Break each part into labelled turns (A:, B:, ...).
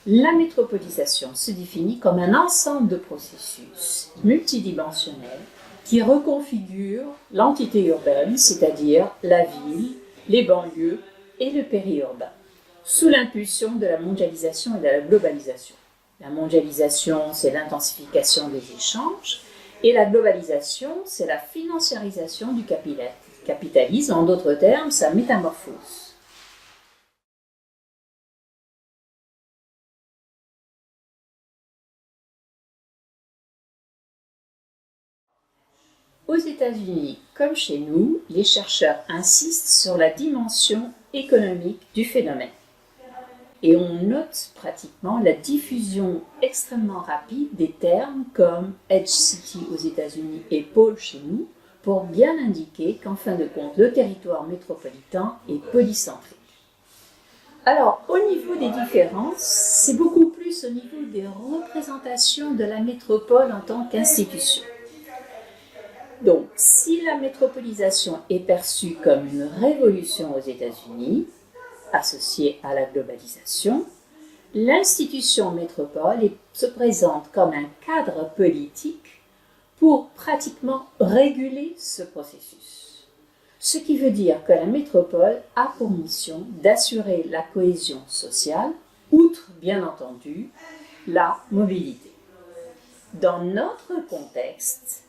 A: La métropolisation se définit comme un ensemble de processus multidimensionnels qui reconfigurent l'entité urbaine, c'est-à-dire la ville, les banlieues et le périurbain, sous l'impulsion de la mondialisation et de la globalisation. La mondialisation, c'est l'intensification des échanges, et la globalisation, c'est la financiarisation du capitalisme, en d'autres termes, sa métamorphose. Aux États-Unis, comme chez nous, les chercheurs insistent sur la dimension économique du phénomène. Et on note pratiquement la diffusion extrêmement rapide des termes comme Edge City aux États-Unis et Pôle chez nous, pour bien indiquer qu'en fin de compte, le territoire métropolitain est polycentrique. Alors, au niveau des différences, c'est beaucoup plus au niveau des représentations de la métropole en tant qu'institution. Donc, si la métropolisation est perçue comme une révolution aux États-Unis, associée à la globalisation, l'institution métropole se présente comme un cadre politique pour pratiquement réguler ce processus. Ce qui veut dire que la métropole a pour mission d'assurer la cohésion sociale, outre, bien entendu, la mobilité. Dans notre contexte,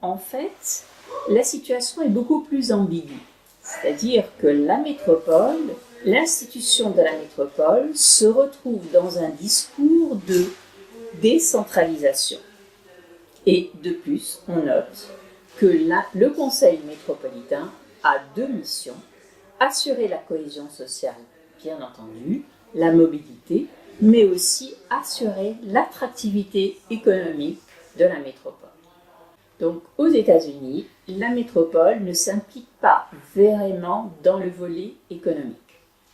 A: en fait, la situation est beaucoup plus ambiguë. C'est-à-dire que la métropole, l'institution de la métropole se retrouve dans un discours de décentralisation. Et de plus, on note que le Conseil métropolitain a deux missions: assurer la cohésion sociale, bien entendu, la mobilité, mais aussi assurer l'attractivité économique de la métropole. Donc, aux États-Unis, la métropole ne s'implique pas vraiment dans le volet économique.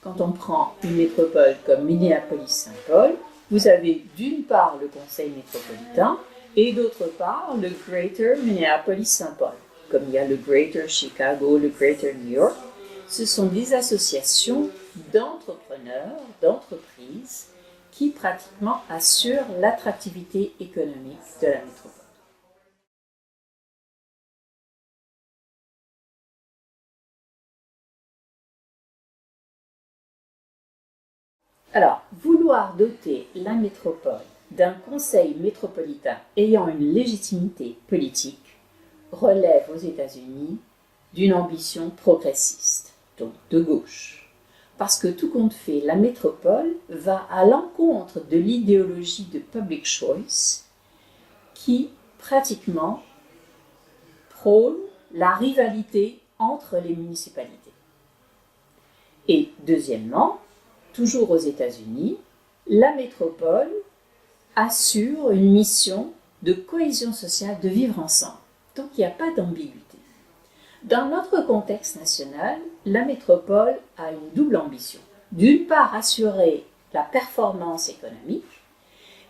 A: Quand on prend une métropole comme Minneapolis-Saint Paul, vous avez d'une part le Conseil métropolitain et d'autre part le Greater Minneapolis-Saint Paul. Comme il y a le Greater Chicago, le Greater New York, ce sont des associations d'entrepreneurs, d'entreprises qui pratiquement assurent l'attractivité économique de la métropole. Alors, vouloir doter la métropole d'un conseil métropolitain ayant une légitimité politique relève aux États-Unis d'une ambition progressiste, donc de gauche. Parce que tout compte fait, la métropole va à l'encontre de l'idéologie de public choice qui, pratiquement, prône la rivalité entre les municipalités. Et deuxièmement, toujours aux États-Unis, la métropole assure une mission de cohésion sociale, de vivre ensemble. Donc il n'y a pas d'ambiguïté. Dans notre contexte national, la métropole a une double ambition. D'une part, assurer la performance économique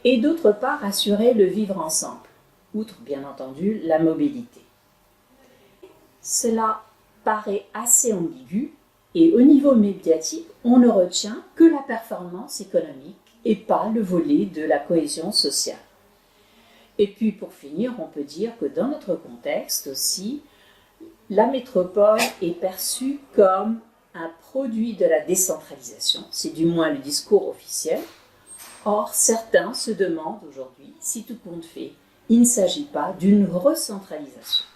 A: et d'autre part, assurer le vivre ensemble, outre bien entendu la mobilité. Cela paraît assez ambigu. Et au niveau médiatique, on ne retient que la performance économique et pas le volet de la cohésion sociale. Et puis pour finir, on peut dire que dans notre contexte aussi, la métropole est perçue comme un produit de la décentralisation, c'est du moins le discours officiel. Or, certains se demandent aujourd'hui si tout compte fait, il ne s'agit pas d'une recentralisation.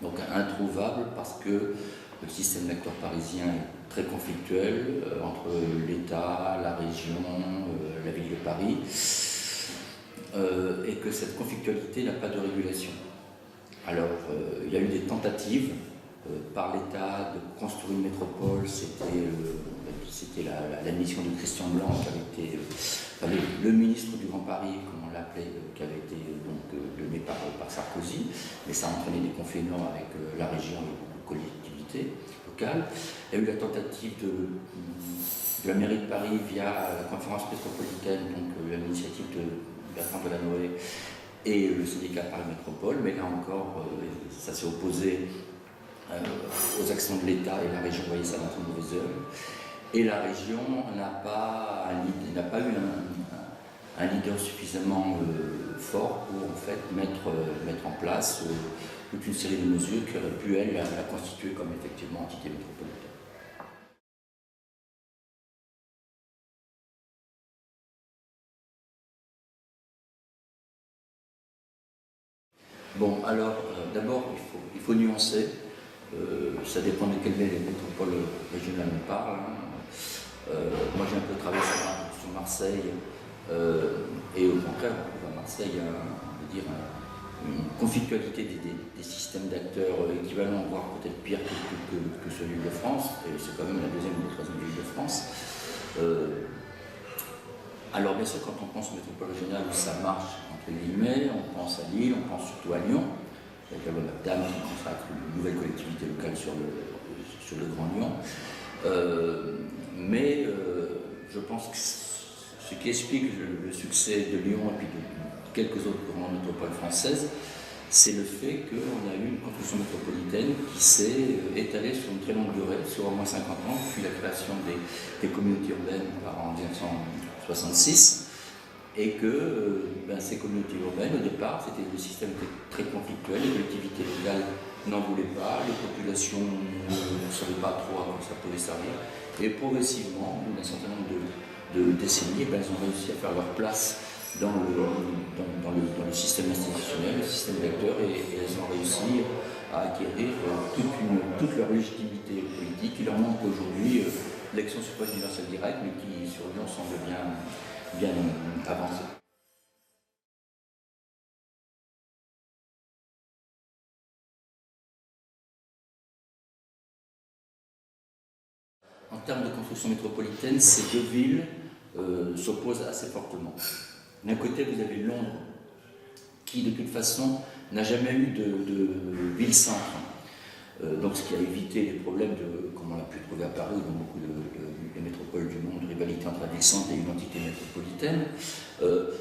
B: Donc introuvable parce que le système d'acteurs parisien est très conflictuel entre l'État, la région, la ville de Paris, et que cette conflictualité n'a pas de régulation. Alors il y a eu des tentatives par l'État de construire une métropole, c'était la mission de Christian Blanc qui avait été le ministre du Grand Paris, comme on l'appelait, qui avait été donné par Sarkozy, mais ça a entraîné des conflits énormes avec la région et beaucoup de collectivités locales. Il y a eu la tentative de la mairie de Paris via la conférence métropolitaine, donc l'initiative de Bertrand Delanoë, et le syndicat Paris Métropole, mais là encore, ça s'est opposé aux actions de l'État, et la région voyait ça dans une mauvaise heure. Et la région n'a pas eu un leader suffisamment fort pour en fait mettre en place toute une série de mesures qui auraient pu, elle, la constituer comme effectivement entité métropolitaine. Bon, alors, d'abord, il faut nuancer. Ça dépend de quelle métropole régionale on parle. Moi, j'ai un peu travaillé sur Marseille, et au contraire, à Marseille, il y a une conflictualité des systèmes d'acteurs équivalents, voire peut-être pire que celui de France, et c'est quand même la deuxième ou la troisième ville de France. Alors bien sûr, quand on pense métropole régionale où ça marche, entre guillemets, on pense à Lille, on pense surtout à Lyon, avec la loi MAPTAM qui consacre une nouvelle collectivité locale sur le Grand Lyon. Mais je pense que ce qui explique le succès de Lyon et puis de quelques autres grandes métropoles françaises, c'est le fait qu'on a eu une construction métropolitaine qui s'est étalée sur une très longue durée, sur au moins 50 ans, depuis la création des communautés urbaines en 1966, et que ces communautés urbaines, au départ, le système était très conflictuel, les collectivités locales n'en voulaient pas, les populations ne savaient pas trop à quoi ça pouvait servir, et progressivement, au bout d'un certain nombre de décennies, elles ont réussi à faire leur place dans le système institutionnel, le système d'acteurs, et elles ont réussi à acquérir toute leur légitimité politique qui leur manque aujourd'hui l'élection suffrage universel direct, mais qui sur Lyon semble bien avancée. En termes de construction métropolitaine, ces deux villes s'opposent assez fortement. D'un côté, vous avez Londres, qui de toute façon n'a jamais eu de ville-centre. Donc ce qui a évité les problèmes, comme on l'a pu trouver à Paris, dans beaucoup de métropoles du monde, rivalité entre la ville-centre et une entité métropolitaine.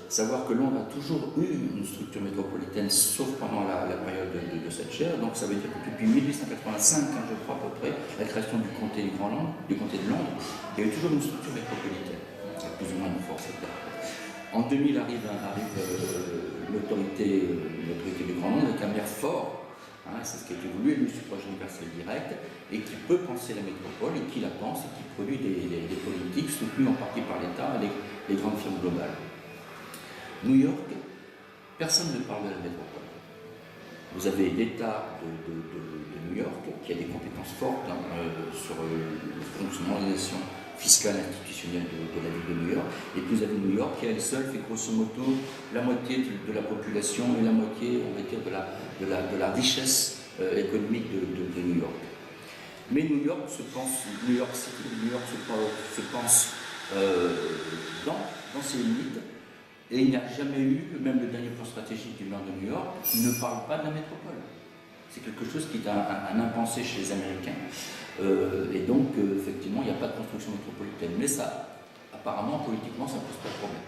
B: Savoir que Londres a toujours eu une structure métropolitaine, sauf pendant la période de Thatcher. Donc ça veut dire que depuis 1885, je crois à peu près, la création du comté du Grand Londres, du comté de Londres, il y a eu toujours une structure métropolitaine, avec plus ou moins de force. En 2000 arrive l'autorité du Grand Londres avec un maire fort, c'est ce qui a été voulu, le suffrage universel direct, et qui peut penser la métropole, et qui la pense, et qui produit des politiques soutenues en partie par l'État et les grandes firmes globales. New York, personne ne parle de la métropole. Vous avez l'État de New York, qui a des compétences fortes sur le fonctionnement de l'organisation fiscale institutionnelle de la ville de New York, et puis vous avez New York qui elle seule fait grosso modo la moitié de la population et la moitié, on va dire, de la richesse économique de New York. Mais New York se pense dans ses limites, et il n'y a jamais eu, même le dernier plan stratégique du maire de New York, qui ne parle pas de la métropole. C'est quelque chose qui est un impensé chez les Américains. Et donc, effectivement, il n'y a pas de construction métropolitaine. Mais ça, apparemment, politiquement, ça ne pose pas de problème.